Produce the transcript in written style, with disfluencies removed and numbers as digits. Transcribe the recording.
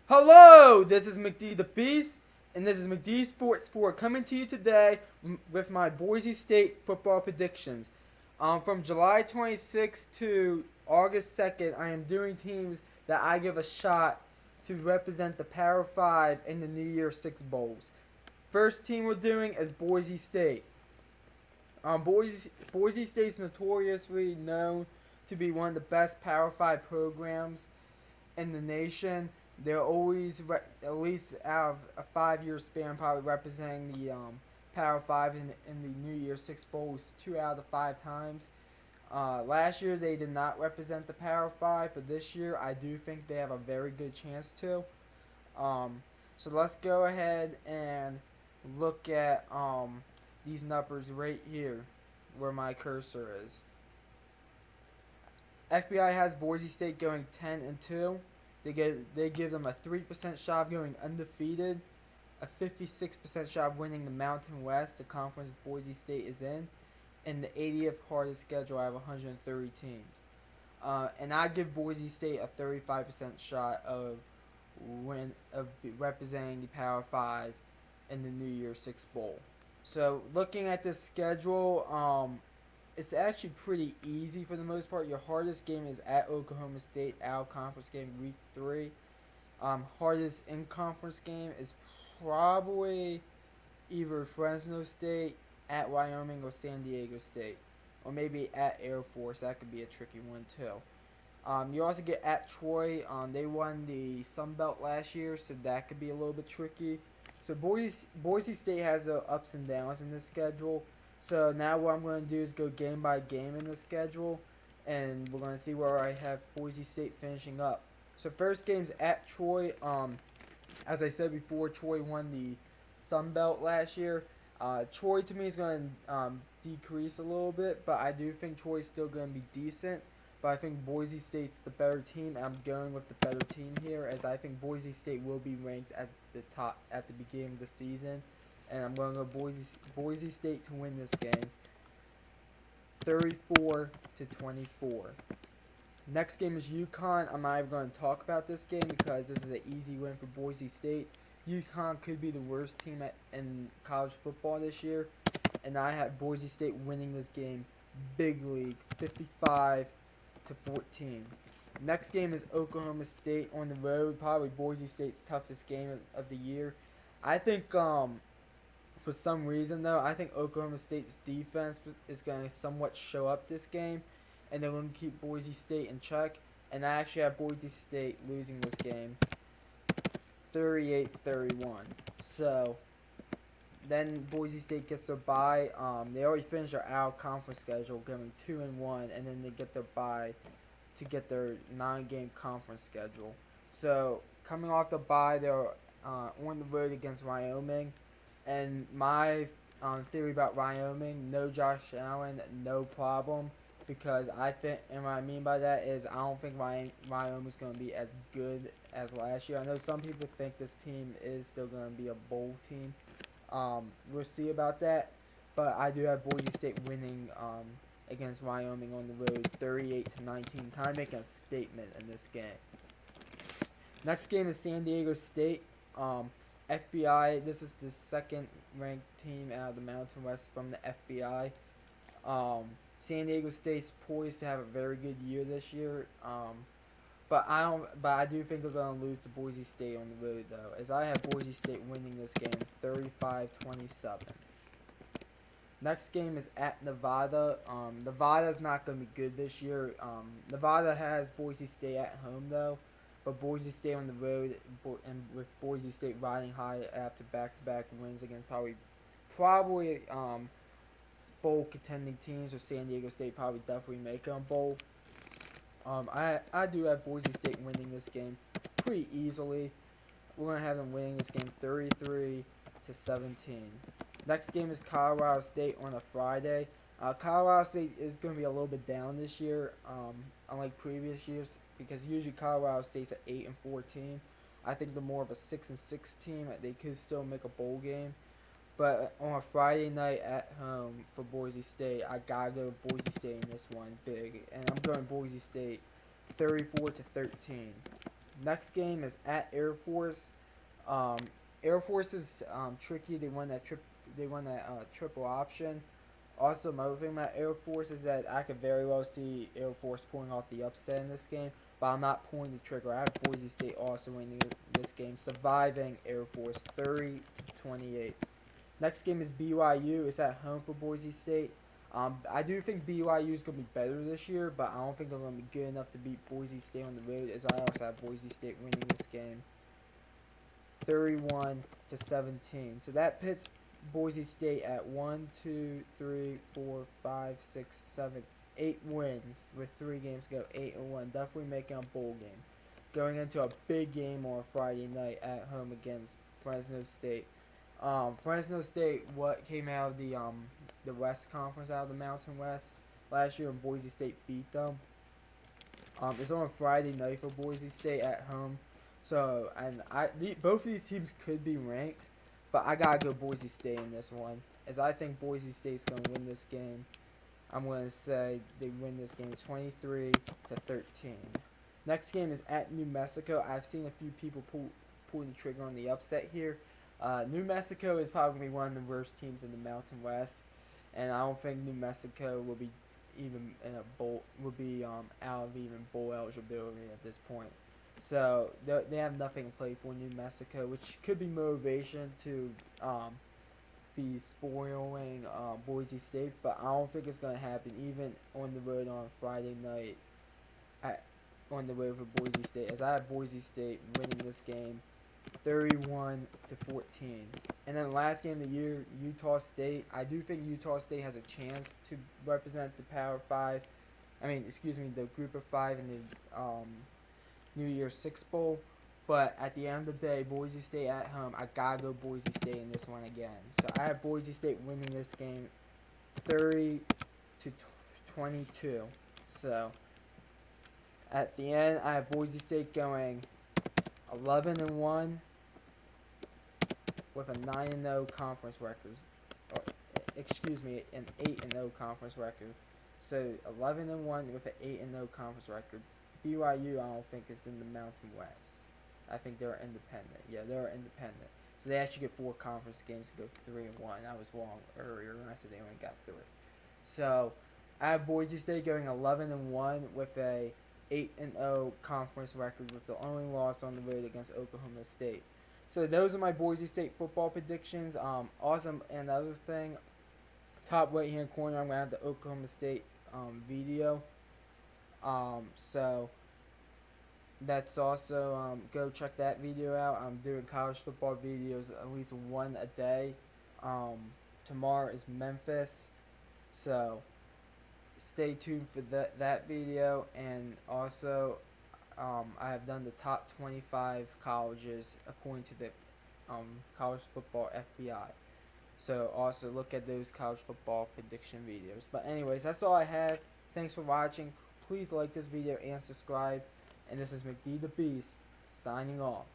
Hello, this is McD the Beast, and this is McD Sports 4 coming to you today with my Boise State football predictions. From July 26th to August 2nd, I am doing teams that I give a shot to represent the Power 5 in the New Year's 6 Bowls. First team we're doing is Boise State. Boise State's notoriously known to be one of the best Power 5 programs in the nation. They're always, at least out of a 5 year span, probably representing the Power 5 in the New Year's 6 Bowls 2 out of the 5 times. Last year they did not represent the Power 5, but this year I do think they have a very good chance to. Um, so let's go ahead and look at these numbers right here where my cursor is. FBI has Boise State going 10-2. They give them a 3% shot of going undefeated, a 56% shot of winning the Mountain West, the conference Boise State is in, and the 80th hardest schedule out of 130 teams. And I give Boise State a 35% shot of representing the Power 5 in the New Year's 6 Bowl. So looking at this schedule, it's actually pretty easy for the most part. Your hardest game is at Oklahoma State, out conference game week 3. Hardest in conference game is probably either Fresno State, at Wyoming, or San Diego State, or maybe at Air Force. That could be a tricky one too. You also get at Troy. They won the Sun Belt last year, so that could be a little bit tricky. So Boise State has ups and downs in this schedule. So now what I'm going to do is go game by game in the schedule, and we're going to see where I have Boise State finishing up. So first game's at Troy. As I said before, Troy won the Sun Belt last year. Troy to me is going to decrease a little bit, but I do think Troy's still going to be decent. But I think Boise State's the better team. I'm going with the better team here, as I think Boise State will be ranked at the top at the beginning of the season. And I'm going to go Boise State to win this game, 34-24. Next game is UConn. I'm not even going to talk about this game because this is an easy win for Boise State. UConn could be the worst team in college football this year, and I have Boise State winning this game, big league, 55-14. Next game is Oklahoma State on the road, probably Boise State's toughest game of the year. I think for some reason, though, I think Oklahoma State's defense is going to somewhat show up this game, and they're going to keep Boise State in check. And I actually have Boise State losing this game, 38-31. So then Boise State gets their bye. They already finished their out-conference schedule, going 2-1, and then they get their bye to get their 9-game conference schedule. So coming off the bye, they're on the road against Wyoming. And my theory about Wyoming, no Josh Allen, no problem. Because I think, and what I mean by that is I don't think Wyoming's going to be as good as last year. I know some people think this team is still going to be a bowl team. We'll see about that. But I do have Boise State winning against Wyoming on the road, 38-19. Kind of making a statement in this game. Next game is San Diego State. FBI, this is the second ranked team out of the Mountain West from the FBI. San Diego State's poised to have a very good year this year. But I do think they're going to lose to Boise State on the road though, as I have Boise State winning this game 35-27. Next game is at Nevada. Nevada's not going to be good this year. Nevada has Boise State at home though. But Boise State on the road, and with Boise State riding high after back-to-back wins against probably bowl contending teams, with San Diego State probably definitely making a bowl. I do have Boise State winning this game pretty easily. We're gonna have them winning this game 33-17. Next game is Colorado State on a Friday. Colorado State is going to be a little bit down this year, unlike previous years, because usually Colorado State's an 8-4 team. I think they're more of a 6-6 team. They could still make a bowl game, but on a Friday night at home for Boise State, I gotta go Boise State in this one big, and I'm going Boise State 34-13. Next game is at Air Force. Um, Air Force is tricky. They won that trip. They won that triple option. Also, my other thing about Air Force is that I could very well see Air Force pulling off the upset in this game, but I'm not pulling the trigger. I have Boise State also winning this game, surviving Air Force 30-28. Next game is BYU. It's at home for Boise State. I do think BYU is going to be better this year, but I don't think they're going to be good enough to beat Boise State on the road, as I also have Boise State winning this game 31-17. So that pits Boise State at 1, 2, 3, 4, 5, 6, 7, 8 wins with 3 games to go. 8-1. Definitely making a bowl game. Going into a big game on Friday night at home against Fresno State. Fresno State what came out of the West Conference, out of the Mountain West last year, and Boise State beat them. It's on Friday night for Boise State at home. So, and both of these teams could be ranked, but I gotta go Boise State in this one, as I think Boise State's gonna win this game. I'm gonna say they win this game 23-13. Next game is at New Mexico. I've seen a few people pull the trigger on the upset here. New Mexico is probably gonna be one of the worst teams in the Mountain West, and I don't think New Mexico will be even in a bowl, would be out of even bowl eligibility at this point. So they have nothing to play for, New Mexico, which could be motivation to be spoiling Boise State, but I don't think it's gonna happen even on the road on Friday night. On the road for Boise State, as I have Boise State winning this game 31-14. And then last game of the year, Utah State. I do think Utah State has a chance to represent the Power 5. The Group of 5 in the New Year's Six Bowl. But at the end of the day, Boise State at home, I gotta go Boise State in this one again. So I have Boise State winning this game 30-22. So at the end, I have Boise State going 11-1 with a 9-0 conference record. Or, an 8-0 conference record. So 11-1 with an 8-0 conference record. BYU, I don't think is in the Mountain West. I think they're independent. Yeah, they're independent. So they actually get 4 conference games to go 3-1. I was wrong earlier when I said they only got 3. So I have Boise State going 11-1 with a 8-0 conference record, with the only loss on the road against Oklahoma State. So those are my Boise State football predictions. Awesome. And the other thing, top right hand corner, I'm gonna have the Oklahoma State video. So that's also go check that video out. I'm doing college football videos at least one a day. Tomorrow is Memphis, so stay tuned for that video. And also I have done the top 25 colleges according to the college football FBI. So also look at those college football prediction videos. But anyways, that's all I have. Thanks for watching. Please like this video and subscribe. And this is McD the Beast signing off.